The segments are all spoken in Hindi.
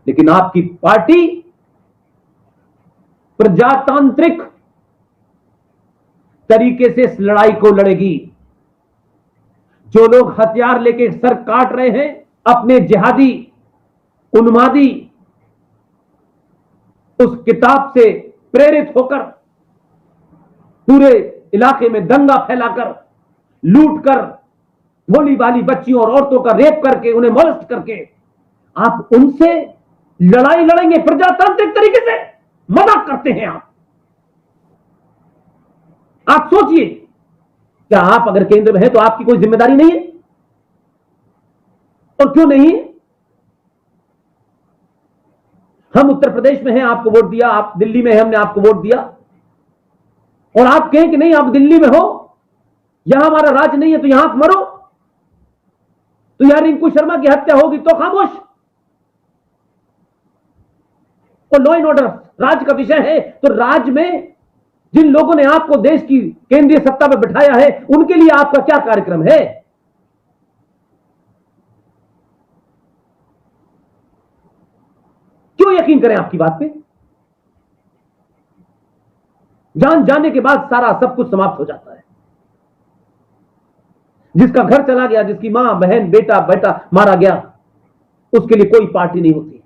लेकिन आपकी पार्टी प्रजातांत्रिक तरीके से इस लड़ाई को लड़ेगी। जो लोग हथियार लेके सर काट रहे हैं, अपने जिहादी उन्मादी उस किताब से प्रेरित होकर पूरे इलाके में दंगा फैलाकर, लूट कर, भोली भाली बच्चियों और औरतों का रेप करके, उन्हें मोलेस्ट करके आप उनसे लड़ाई लड़ेंगे प्रजातांत्रिक तरीके से? मजाक करते हैं आप सोचिए, क्या आप अगर केंद्र में हैं तो आपकी कोई जिम्मेदारी नहीं है? और क्यों नहीं? हम उत्तर प्रदेश में हैं, आपको वोट दिया, आप दिल्ली में हैं, हमने आपको वोट दिया, और आप कहें कि नहीं आप दिल्ली में हो, यहां हमारा राज नहीं है तो यहां आप मरो। तो यार रिंकू शर्मा की हत्या होगी तो खामोश। और लॉ एंड ऑर्डर राज का विषय है, तो राज में जिन लोगों ने आपको देश की केंद्रीय सत्ता पर बिठाया है, उनके लिए आपका क्या कार्यक्रम है? क्यों यकीन करें आपकी बात पे? जान जाने के बाद सारा सब कुछ समाप्त हो जाता है। जिसका घर चला गया, जिसकी मां बहन बेटा बेटा मारा गया, उसके लिए कोई पार्टी नहीं होती।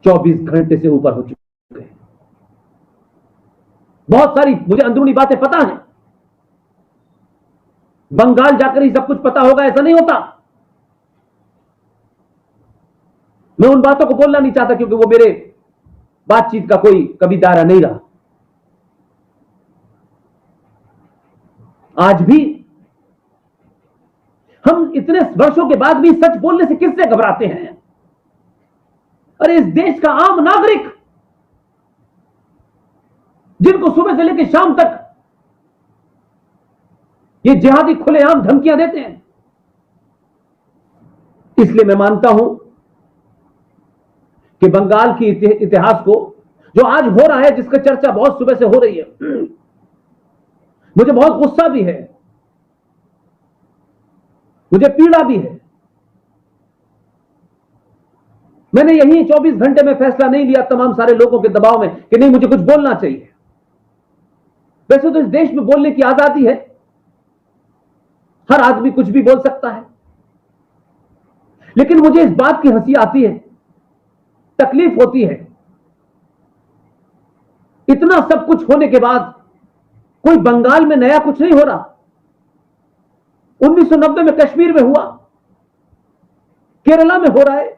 चौबीस घंटे से ऊपर हो चुके हैं। बहुत सारी मुझे अंदरूनी बातें पता हैं। बंगाल जाकर ही सब कुछ पता होगा ऐसा नहीं होता। मैं उन बातों को बोलना नहीं चाहता क्योंकि वो मेरे बातचीत का कोई कभी दायरा नहीं रहा। आज भी हम इतने वर्षों के बाद भी सच बोलने से किससे घबराते हैं? अरे इस देश का आम नागरिक, जिनको सुबह से लेकर शाम तक ये जिहादी खुलेआम धमकियां देते हैं। इसलिए मैं मानता हूं कि बंगाल की इतिहास को जो आज हो रहा है, जिसका चर्चा बहुत सुबह से हो रही है, मुझे बहुत गुस्सा भी है, मुझे पीड़ा भी है। मैंने यही 24 घंटे में फैसला नहीं लिया तमाम सारे लोगों के दबाव में कि नहीं मुझे कुछ बोलना चाहिए। वैसे तो इस देश में बोलने की आजादी है, हर आदमी कुछ भी बोल सकता है, लेकिन मुझे इस बात की हंसी आती है, तकलीफ होती है, इतना सब कुछ होने के बाद कोई बंगाल में नया कुछ नहीं हो रहा। 1990 में कश्मीर में हुआ, केरला में हो रहा है,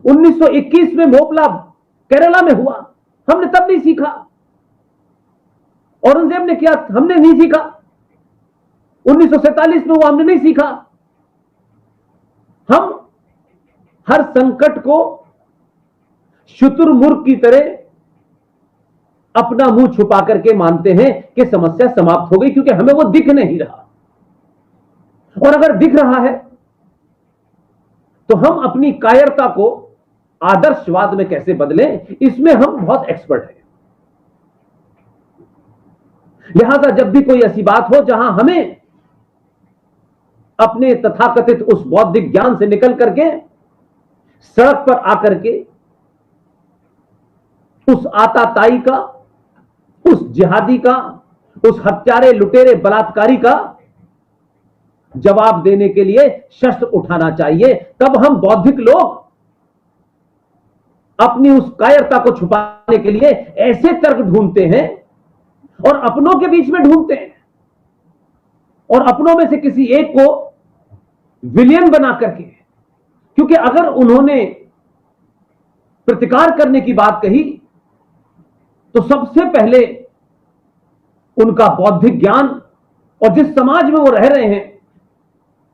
1921 में भोपला केरला में हुआ, हमने तब नहीं सीखा। औरंगजेब ने किया, हमने नहीं सीखा। 1947 में हुआ, हमने नहीं सीखा। हम हर संकट को शुतुरमुर्ग की तरह अपना मुंह छुपा करके मानते हैं कि समस्या समाप्त हो गई, क्योंकि हमें वो दिख नहीं रहा। और अगर दिख रहा है तो हम अपनी कायरता को आदर्शवाद में कैसे बदलें, इसमें हम बहुत एक्सपर्ट हैं। लिहाजा जब भी कोई ऐसी बात हो जहां हमें अपने तथाकथित उस बौद्धिक ज्ञान से निकल करके सड़क पर आकर के उस आताताई का, उस जिहादी का, उस हत्यारे लुटेरे बलात्कारी का जवाब देने के लिए शस्त्र उठाना चाहिए, तब हम बौद्धिक लोग अपनी उस कायरता को छुपाने के लिए ऐसे तर्क ढूंढते हैं और अपनों के बीच में ढूंढते हैं, और अपनों में से किसी एक को विलेन बना करके, क्योंकि अगर उन्होंने प्रतिकार करने की बात कही तो सबसे पहले उनका बौद्धिक ज्ञान और जिस समाज में वो रह रहे हैं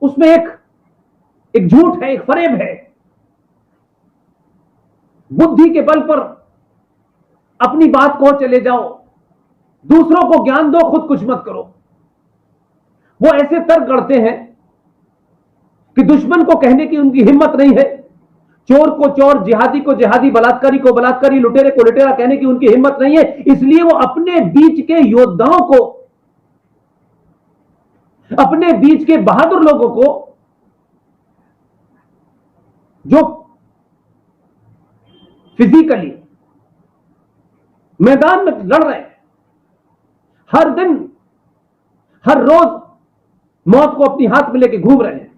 उसमें एक झूठ है, एक फरेब है। बुद्धि के बल पर अपनी बात को चले जाओ, दूसरों को ज्ञान दो, खुद कुछ मत करो। वो ऐसे तर्क गढ़ते हैं कि दुश्मन को कहने की उनकी हिम्मत नहीं है, चोर को चोर, जिहादी को जिहादी, बलात्कारी को बलात्कारी, लुटेरे को लुटेरा कहने की उनकी हिम्मत नहीं है। इसलिए वो अपने बीच के योद्धाओं को, अपने बीच के बहादुर लोगों को जो फिजिकली मैदान में लड़ रहे हैं, हर दिन हर रोज मौत को अपनी हाथ में लेके घूम रहे हैं।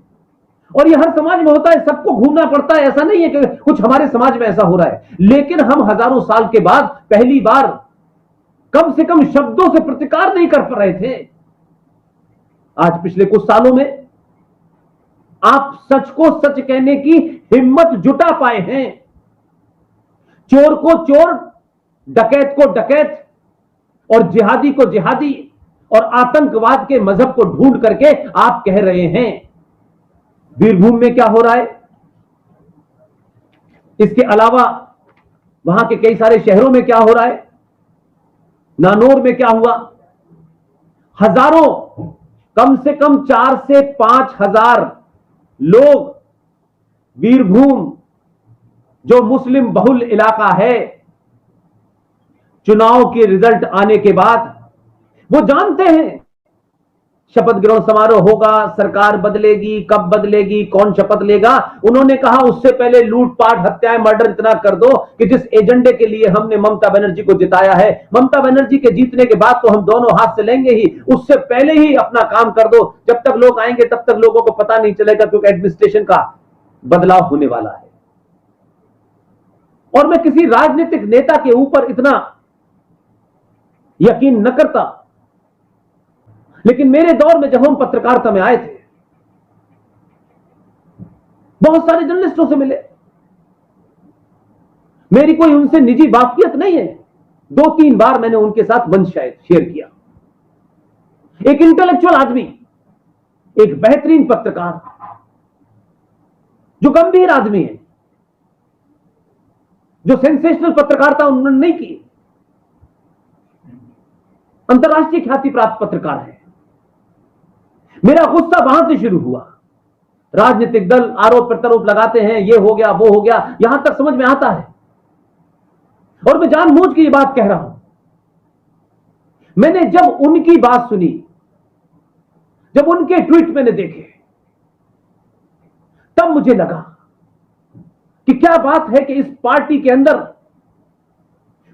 और ये हर समाज में होता है, सबको घूमना पड़ता है। ऐसा नहीं है कि कुछ हमारे समाज में ऐसा हो रहा है, लेकिन हम हजारों साल के बाद पहली बार कम से कम शब्दों से प्रतिकार नहीं कर पा रहे थे। आज पिछले कुछ सालों में आप सच को सच कहने की हिम्मत जुटा पाए हैं। चोर को चोर, डकैत को डकैत और जिहादी को जिहादी और आतंकवाद के मजहब को ढूंढ करके आप कह रहे हैं। वीरभूम में क्या हो रहा है, इसके अलावा वहां के कई सारे शहरों में क्या हो रहा है, नानौर में क्या हुआ, हजारों, कम से कम 4 से 5 हजार लोग वीरभूम जो मुस्लिम बहुल इलाका है, चुनाव के रिजल्ट आने के बाद वो जानते हैं शपथ ग्रहण समारोह होगा, सरकार बदलेगी, कब बदलेगी, कौन शपथ लेगा। उन्होंने कहा उससे पहले लूटपाट, हत्याएं, मर्डर इतना कर दो कि जिस एजेंडे के लिए हमने ममता बनर्जी को जिताया है, ममता बनर्जी के जीतने के बाद तो हम दोनों हाथ से लेंगे ही, उससे पहले ही अपना काम कर दो। जब तक लोग आएंगे तब तक लोगों को पता नहीं चलेगा, क्योंकि एडमिनिस्ट्रेशन का बदलाव होने वाला है। और मैं किसी राजनीतिक नेता के ऊपर इतना यकीन न करता, लेकिन मेरे दौर में जब हम पत्रकारिता में आए थे, बहुत सारे जर्नलिस्टों से मिले। मेरी कोई उनसे निजी वाकफियत नहीं है, 2-3 बार मैंने उनके साथ मंच शायद शेयर किया। एक इंटेलेक्चुअल आदमी, एक बेहतरीन पत्रकार, जो गंभीर आदमी है, जो सेंसेशनल पत्रकारिता उन्होंने नहीं की, अंतर्राष्ट्रीय ख्याति प्राप्त पत्रकार है। मेरा गुस्सा वहां से शुरू हुआ। राजनीतिक दल आरोप प्रत्यारोप लगाते हैं, ये हो गया वो हो गया, यहां तक समझ में आता है। और मैं जानबूझ के ये बात कह रहा हूं। मैंने जब उनकी बात सुनी, जब उनके ट्वीट मैंने देखे, तब मुझे लगा कि क्या बात है कि इस पार्टी के अंदर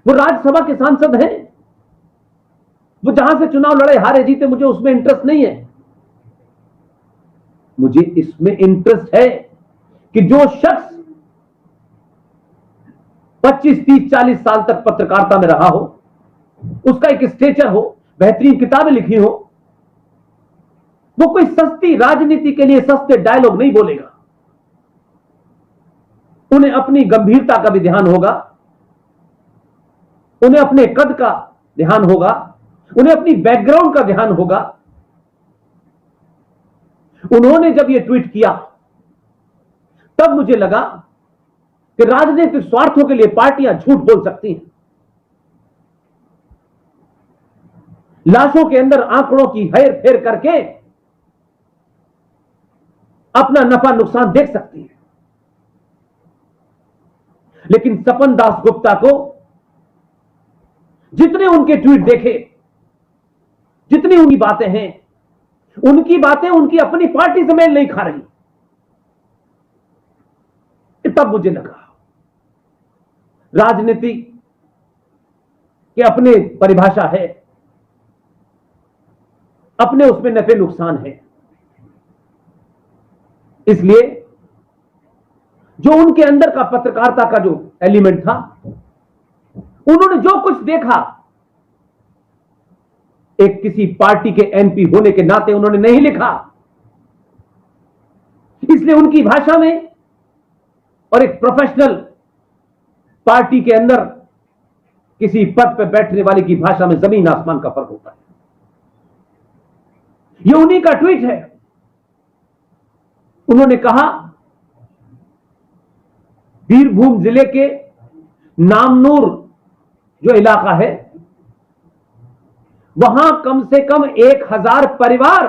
वो राज्यसभा के सांसद हैं, वो जहां से चुनाव लड़े, हारे जीते, मुझे उसमें इंटरेस्ट नहीं है। मुझे इसमें इंटरेस्ट है कि जो शख्स 25, 30, 40 साल तक पत्रकारिता में रहा हो, उसका एक स्टेचर हो, बेहतरीन किताबें लिखी हो, वो कोई सस्ती राजनीति के लिए सस्ते डायलॉग नहीं बोलेगा। उन्हें अपनी गंभीरता का भी ध्यान होगा, उन्हें अपने कद का ध्यान होगा, उन्हें अपनी बैकग्राउंड का ध्यान होगा। उन्होंने जब यह ट्वीट किया, तब मुझे लगा कि राजनीतिक स्वार्थों के लिए पार्टियां झूठ बोल सकती हैं, लाशों के अंदर आंकड़ों की हेर फेर करके अपना नफा नुकसान देख सकती है। लेकिन सपन दास गुप्ता को जितने उनके ट्वीट देखे, जितनी उनकी बातें हैं, उनकी बातें उनकी अपनी पार्टी से मेल नहीं खा रही। तब मुझे लगा राजनीति के अपने परिभाषा है, अपने उसमें नफे नुकसान है। इसलिए जो उनके अंदर का पत्रकारिता का जो एलिमेंट था, उन्होंने जो कुछ देखा, एक किसी पार्टी के एमपी होने के नाते उन्होंने नहीं लिखा। इसलिए उनकी भाषा में और एक प्रोफेशनल पार्टी के अंदर किसी पद पर बैठने वाले की भाषा में जमीन आसमान का फर्क होता है। यह उन्हीं का ट्वीट है। उन्होंने कहा, वीरभूम जिले के नामनूर जो इलाका है, वहां कम से कम 1000 परिवार,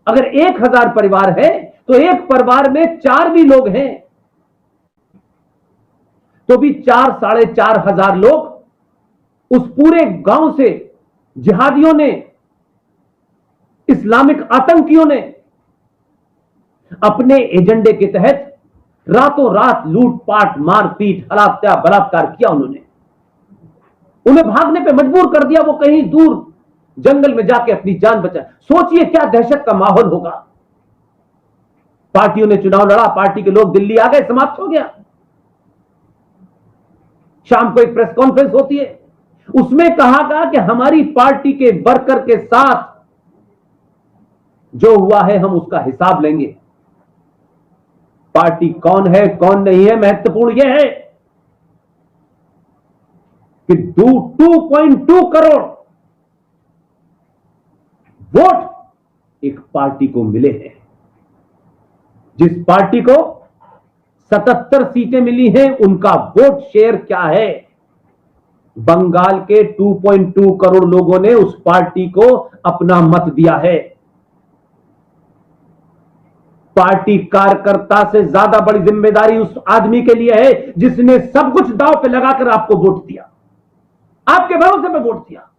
अगर 1000 परिवार है तो एक परिवार में 4 भी लोग हैं तो भी 4-4,500 लोग उस पूरे गांव से जिहादियों ने, इस्लामिक आतंकियों ने अपने एजेंडे के तहत रातों रात लूटपाट, मारपीट, हत्या, बलात्कार किया उन्होंने। उन्हें भागने पे मजबूर कर दिया, वो कहीं दूर जंगल में जाके अपनी जान बचा। सोचिए क्या दहशत का माहौल होगा। पार्टियों ने चुनाव लड़ा, पार्टी के लोग दिल्ली आ गए, समाप्त हो गया। शाम को एक प्रेस कॉन्फ्रेंस होती है, उसमें कहा गया कि हमारी पार्टी के वर्कर के साथ जो हुआ है हम उसका हिसाब लेंगे। पार्टी कौन है कौन नहीं है, महत्वपूर्ण यह है कि 2.2 करोड़ वोट एक पार्टी को मिले हैं। जिस पार्टी को 77 सीटें मिली हैं, उनका वोट शेयर क्या है? बंगाल के 2.2 करोड़ लोगों ने उस पार्टी को अपना मत दिया है। पार्टी कार्यकर्ता से ज्यादा बड़ी जिम्मेदारी उस आदमी के लिए है जिसने सब कुछ दांव पे लगाकर आपको वोट दिया, आपके भरोसे पे वोट दिया,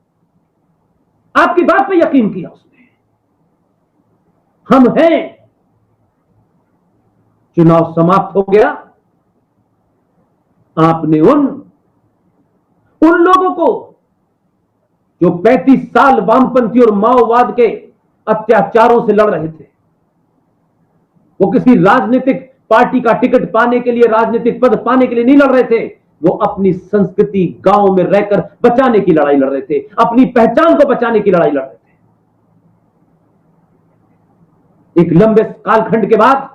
आपकी बात पे यकीन किया उसने। हम हैं, चुनाव समाप्त हो गया। आपने उन लोगों को जो 35 साल वामपंथी और माओवाद के अत्याचारों से लड़ रहे थे, वो किसी राजनीतिक पार्टी का टिकट पाने के लिए, राजनीतिक पद पाने के लिए नहीं लड़ रहे थे। वो अपनी संस्कृति गांव में रहकर बचाने की लड़ाई लड़ रहे थे, अपनी पहचान को बचाने की लड़ाई लड़ रहे थे। एक लंबे कालखंड के बाद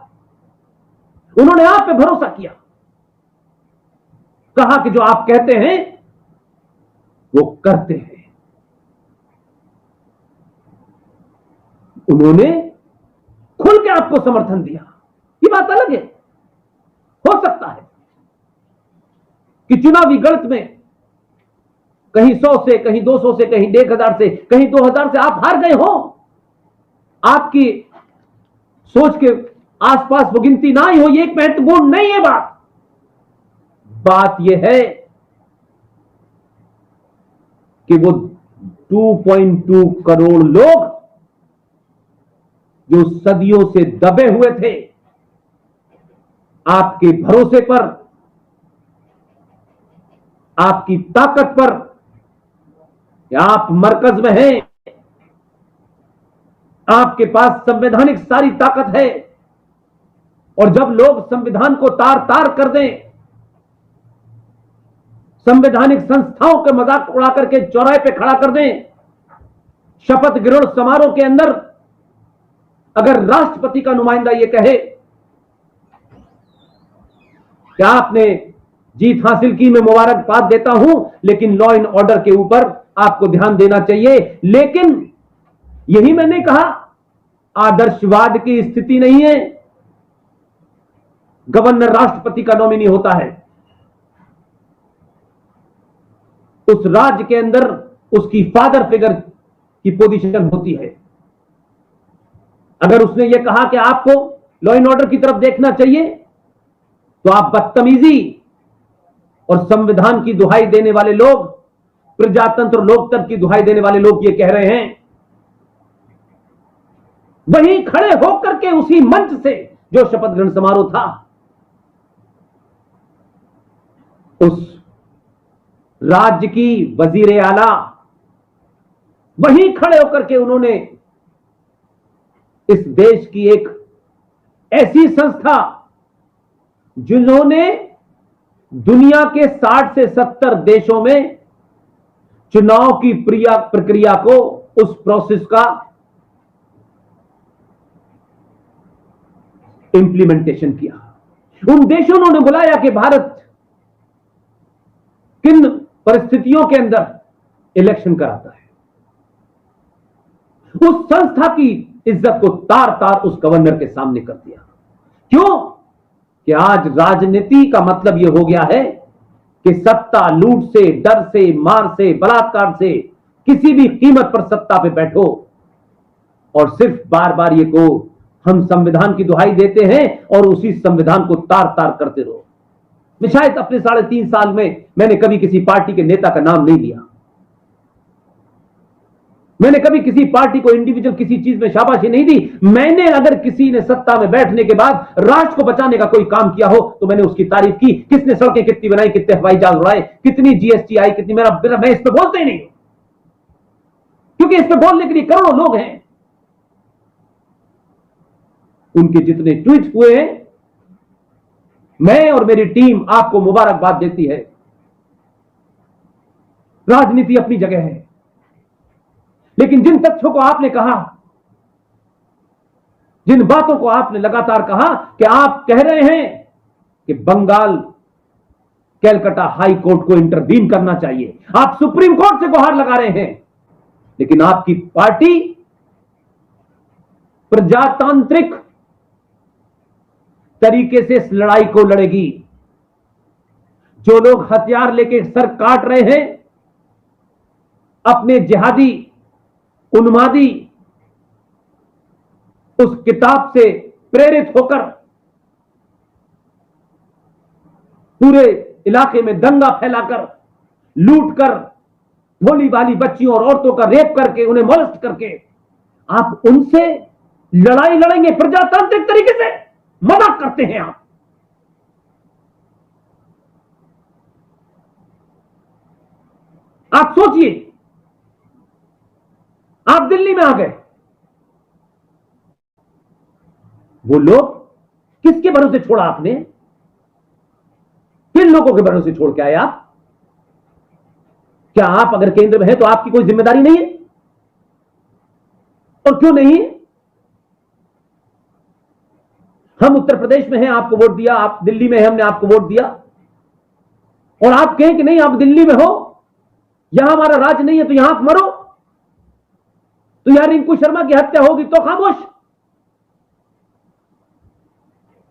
उन्होंने आप पे भरोसा किया, कहा कि जो आप कहते हैं वो करते हैं। उन्होंने खुल के आपको समर्थन दिया। ये बात अलग है। हो सकता है कि चुनावी गणित में कहीं 100 से, कहीं 200 से, कहीं 1000 से, कहीं 2000 से आप हार गए हो। आपकी सोच के आसपास वो गिनती ना ही हो, ये एक महत्वपूर्ण नहीं है। बात यह है कि वो 2.2 करोड़ लोग जो सदियों से दबे हुए थे, आपके भरोसे पर, आपकी ताकत पर, आप मरकज में हैं, आपके पास संवैधानिक सारी ताकत है, और जब लोग संविधान को तार तार कर दें, संवैधानिक संस्थाओं के मजाक उड़ा करके चौराहे पे खड़ा कर दें, शपथ ग्रहण समारोह के अंदर अगर राष्ट्रपति का नुमाइंदा यह कहे कि आपने जीत हासिल की, मैं मुबारकबाद देता हूं, लेकिन लॉ एंड ऑर्डर के ऊपर आपको ध्यान देना चाहिए। लेकिन यही मैंने कहा, आदर्शवाद की स्थिति नहीं है। गवर्नर राष्ट्रपति का नॉमिनी होता है, उस राज्य के अंदर उसकी फादर फिगर की पोजीशन होती है। अगर उसने यह कहा कि आपको लॉ एंड ऑर्डर की तरफ देखना चाहिए, तो आप बदतमीजी और संविधान की दुहाई देने वाले लोग, प्रजातंत्र लोकतंत्र की दुहाई देने वाले लोग ये कह रहे हैं। वहीं खड़े होकर के उसी मंच से जो शपथ ग्रहण समारोह था, उस राज्य की वजीर आला वहीं खड़े होकर के उन्होंने इस देश की एक ऐसी संस्था जिन्होंने दुनिया के 60 से 70 देशों में चुनाव की प्रक्रिया को, उस प्रोसेस का इंप्लीमेंटेशन किया। उन देशों ने बुलाया कि भारत किन परिस्थितियों के अंदर इलेक्शन कराता है। उस संस्था की इज्जत को तार तार उस गवर्नर के सामने कर दिया। क्यों? कि आज राजनीति का मतलब यह हो गया है कि सत्ता, लूट से, डर से, मार से, बलात्कार से, किसी भी कीमत पर सत्ता पे बैठो और सिर्फ बार बार ये को हम संविधान की दुहाई देते हैं और उसी संविधान को तार तार करते रहो। मैं शायद अपने 3.5 साल में मैंने कभी किसी पार्टी के नेता का नाम नहीं लिया। मैंने कभी किसी पार्टी को इंडिविजुअल किसी चीज में शाबाशी नहीं दी। मैंने अगर किसी ने सत्ता में बैठने के बाद राष्ट्र को बचाने का कोई काम किया हो तो मैंने उसकी तारीफ की। किसने सड़कें कितनी बनाई, कितने हवाई जहाज उड़ाए, कितनी जीएसटी आई, कितनी, मैं इस पे बोलता ही नहीं, क्योंकि इस पे बोलने के लिए करोड़ों लोग हैं। उनके जितने ट्वीट हुए हैं, मैं और मेरी टीम आपको मुबारकबाद देती है। राजनीति अपनी जगह है, लेकिन जिन तथ्यों को आपने कहा, जिन बातों को आपने लगातार कहा कि आप कह रहे हैं कि बंगाल कैलकाटा हाई कोर्ट को इंटरवीन करना चाहिए, आप सुप्रीम कोर्ट से गुहार लगा रहे हैं, लेकिन आपकी पार्टी प्रजातांत्रिक तरीके से इस लड़ाई को लड़ेगी। जो लोग हथियार लेके सर काट रहे हैं, अपने जिहादी उन्मादी उस किताब से प्रेरित होकर पूरे इलाके में दंगा फैलाकर, लूट कर, भोली भाली बच्चियों और औरतों का रेप करके, उन्हें मोलेस्ट करके आप उनसे लड़ाई लड़ेंगे प्रजातांत्रिक तरीके से? मजाक करते हैं आप। आप सोचिए, आप दिल्ली में आ गए, वो लोग किसके भरोसे छोड़ा आपने? किन लोगों के भरोसे छोड़ के आए आप? क्या आप अगर केंद्र में हैं तो आपकी कोई जिम्मेदारी नहीं है? और क्यों नहीं है? हम उत्तर प्रदेश में हैं, आपको वोट दिया, आप दिल्ली में हैं, हमने आपको वोट दिया, और आप कहें कि नहीं आप दिल्ली में हो, यहां हमारा राज नहीं है तो यहां आप मरो। तो यार रिंकू शर्मा की हत्या होगी तो खामोश,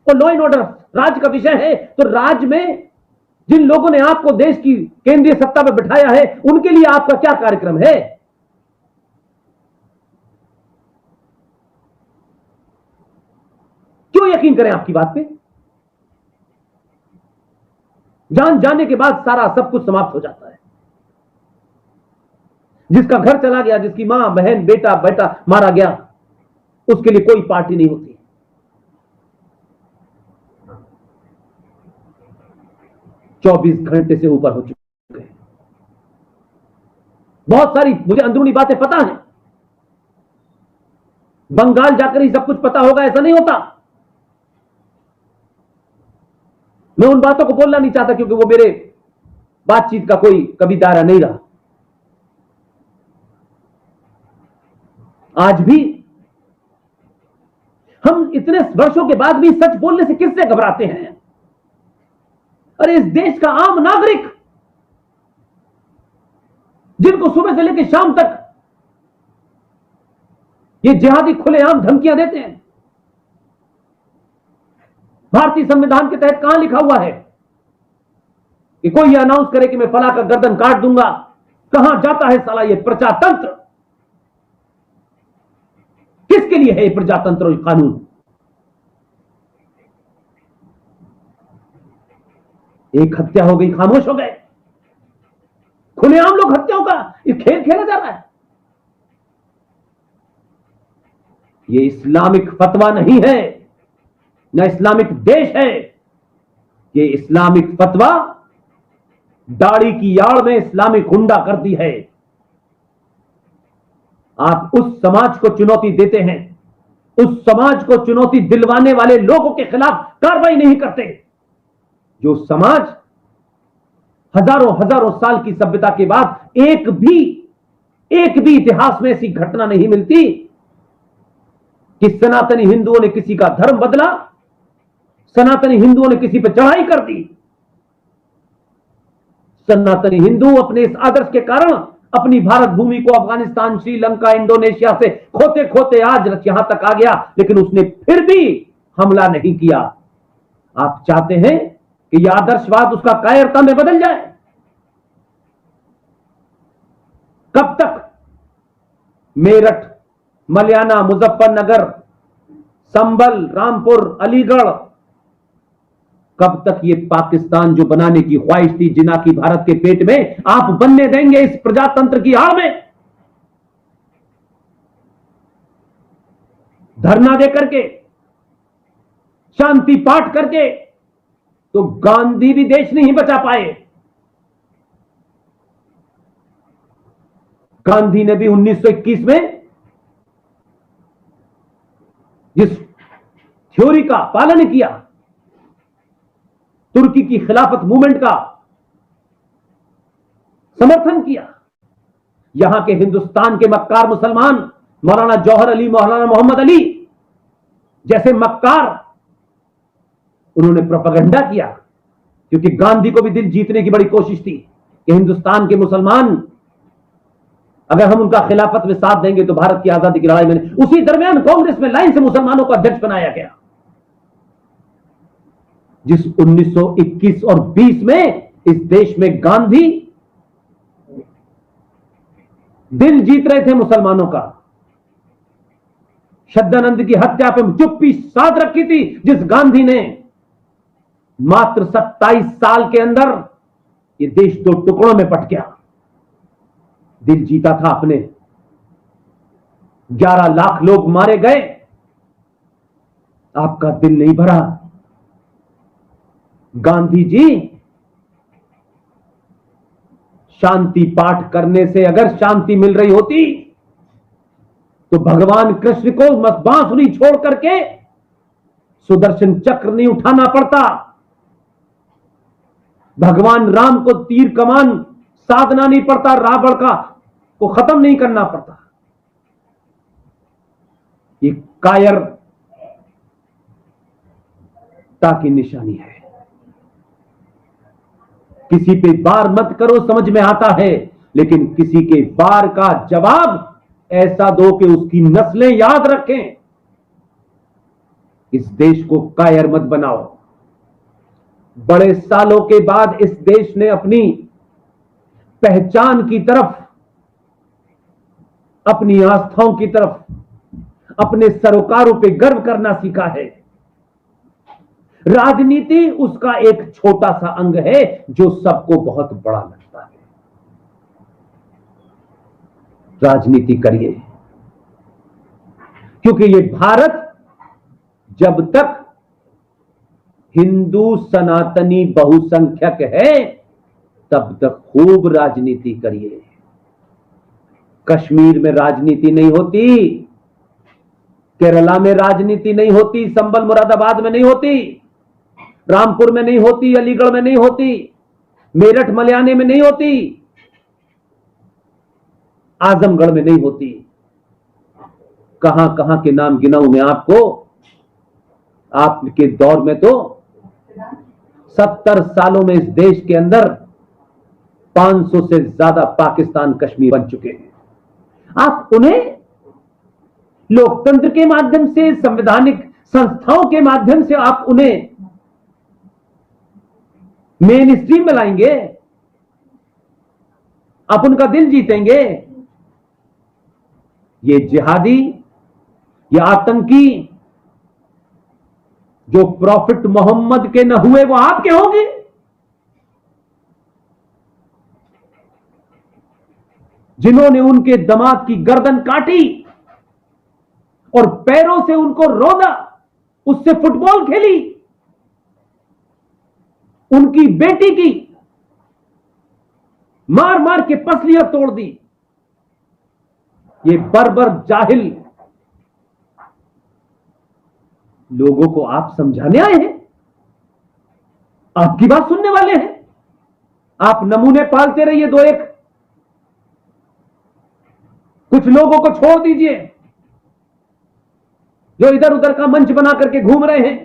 और लॉ एंड ऑर्डर राज्य का विषय है, तो राज्य में जिन लोगों ने आपको देश की केंद्रीय सत्ता में बिठाया है, उनके लिए आपका क्या कार्यक्रम है? क्यों यकीन करें आपकी बात पे? जान जाने के बाद सारा सब कुछ समाप्त हो जाता है। जिसका घर चला गया, जिसकी मां बहन बेटा बेटा मारा गया, उसके लिए कोई पार्टी नहीं होती। 24 घंटे से ऊपर हो चुके हैं। बहुत सारी मुझे अंदरूनी बातें पता है। बंगाल जाकर ही सब कुछ पता होगा ऐसा नहीं होता। मैं उन बातों को बोलना नहीं चाहता क्योंकि वो मेरे बातचीत का कोई कभी दायरा नहीं रहा। आज भी हम इतने वर्षों के बाद भी सच बोलने से किससे घबराते हैं? अरे इस देश का आम नागरिक, जिनको सुबह से लेकर शाम तक ये जिहादी खुलेआम धमकियां देते हैं, भारतीय संविधान के तहत कहां लिखा हुआ है कि कोई यह अनाउंस करे कि मैं फला का गर्दन काट दूंगा? कहां जाता है साला ये प्रजातंत्र? किसके लिए है ये प्रजातंत्र और कानून? एक हत्या हो गई, खामोश हो गए। खुलेआम लोग हत्याओं का ये खेल खेला जा रहा है। ये इस्लामिक फतवा नहीं है, न इस्लामिक देश है। ये इस्लामिक फतवा दाढ़ी की याड़ में इस्लामिक गुंडा करती है। आप उस समाज को चुनौती देते हैं, उस समाज को चुनौती दिलवाने वाले लोगों के खिलाफ कार्रवाई नहीं करते। जो समाज हजारों हजारों साल की सभ्यता के बाद एक भी इतिहास में ऐसी घटना नहीं मिलती कि सनातनी हिंदुओं ने किसी का धर्म बदला, सनातनी हिंदुओं ने किसी पर चढ़ाई कर दी। सनातनी हिंदू अपने इस आदर्श के कारण अपनी भारत भूमि को अफगानिस्तान, श्रीलंका, इंडोनेशिया से खोते खोते आज यहां तक आ गया, लेकिन उसने फिर भी हमला नहीं किया। आप चाहते हैं कि यह आदर्शवाद उसका कायरता में बदल जाए? कब तक मेरठ, मलियाना, मुजफ्फरनगर, संभल, रामपुर, अलीगढ़, कब तक ये पाकिस्तान जो बनाने की ख्वाहिश थी जिना की भारत के पेट में, आप बनने देंगे इस प्रजातंत्र की आड़ में? धरना दे करके, शांति पाठ करके, तो गांधी भी देश नहीं बचा पाए। गांधी ने भी 1921 में जिस थ्योरी का पालन किया, तुर्की की खिलाफत मूवमेंट का समर्थन किया, यहां के हिंदुस्तान के मक्कार मुसलमान मौलाना जौहर अली, मौलाना मोहम्मद अली जैसे मक्कार, उन्होंने प्रोपेगेंडा किया, क्योंकि गांधी को भी दिल जीतने की बड़ी कोशिश थी कि हिंदुस्तान के मुसलमान अगर हम उनका खिलाफत में साथ देंगे तो भारत की आजादी की लड़ाई में। उसी दरमियान कांग्रेस में लाइन से मुसलमानों को अध्यक्ष बनाया गया। जिस 1921 और 20 में इस देश में गांधी दिल जीत रहे थे मुसलमानों का, श्रद्धानंद की हत्या पे चुप्पी साध रखी थी, जिस गांधी ने मात्र 27 साल के अंदर ये देश दो टुकड़ों में बट गया, दिल जीता था अपने। 11 लाख लोग मारे गए, आपका दिल नहीं भरा। गांधी जी शांति पाठ करने से अगर शांति मिल रही होती तो भगवान कृष्ण को बांसुरी छोड़ करके सुदर्शन चक्र नहीं उठाना पड़ता, भगवान राम को तीर कमान साधना नहीं पड़ता, रावण को खत्म नहीं करना पड़ता। ये कायरता की निशानी है। किसी पे वार मत करो, समझ में आता है, लेकिन किसी के वार का जवाब ऐसा दो कि उसकी नस्लें याद रखें। इस देश को कायर मत बनाओ। बड़े सालों के बाद इस देश ने अपनी पहचान की तरफ, अपनी आस्थाओं की तरफ, अपने सरोकारों पे गर्व करना सीखा है। राजनीति उसका एक छोटा सा अंग है जो सबको बहुत बड़ा लगता है। राजनीति करिए, क्योंकि ये भारत जब तक हिंदू सनातनी बहुसंख्यक है तब तक खूब राजनीति करिए। कश्मीर में राजनीति नहीं होती, केरला में राजनीति नहीं होती, संबल मुरादाबाद में नहीं होती, रामपुर में नहीं होती, अलीगढ़ में नहीं होती, मेरठ मलयाने में नहीं होती, आजमगढ़ में नहीं होती। कहां कहां के नाम गिनाऊं मैं आपको। आपके दौर में तो 70 सालों में इस देश के अंदर 500 से ज्यादा पाकिस्तान कश्मीर बन चुके हैं। आप उन्हें लोकतंत्र के माध्यम से, संवैधानिक संस्थाओं के माध्यम से आप उन्हें मेन स्ट्रीम में लाएंगे, आप उनका दिल जीतेंगे। ये जिहादी, ये आतंकी जो प्रॉफिट मोहम्मद के न हुए वो आपके होंगे। जिन्होंने उनके दामाद की गर्दन काटी और पैरों से उनको रोदा, उससे फुटबॉल खेली, उनकी बेटी की मार मार के पसलियां तोड़ दी। ये बर्बर जाहिल लोगों को आप समझाने आए हैं, आपकी बात सुनने वाले हैं। आप नमूने पालते रहिए दो एक, कुछ लोगों को छोड़ दीजिए जो इधर उधर का मंच बना करके घूम रहे हैं।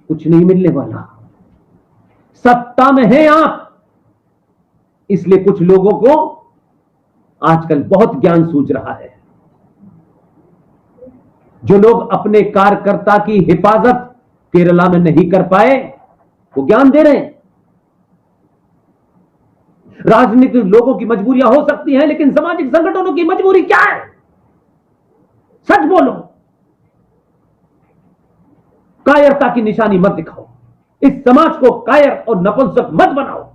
कुछ नहीं मिलने वाला। सत्ता में हैं आप, इसलिए कुछ लोगों को आजकल बहुत ज्ञान सूझ रहा है। जो लोग अपने कार्यकर्ता की हिफाजत केरला में नहीं कर पाए वो ज्ञान दे रहे हैं। राजनीतिक लोगों की मजबूरियां हो सकती हैं, लेकिन सामाजिक संगठनों की मजबूरी क्या है? सच बोलो। कायरता की निशानी मत दिखाओ। इस समाज को कायर और नपुंसक मत बनाओ।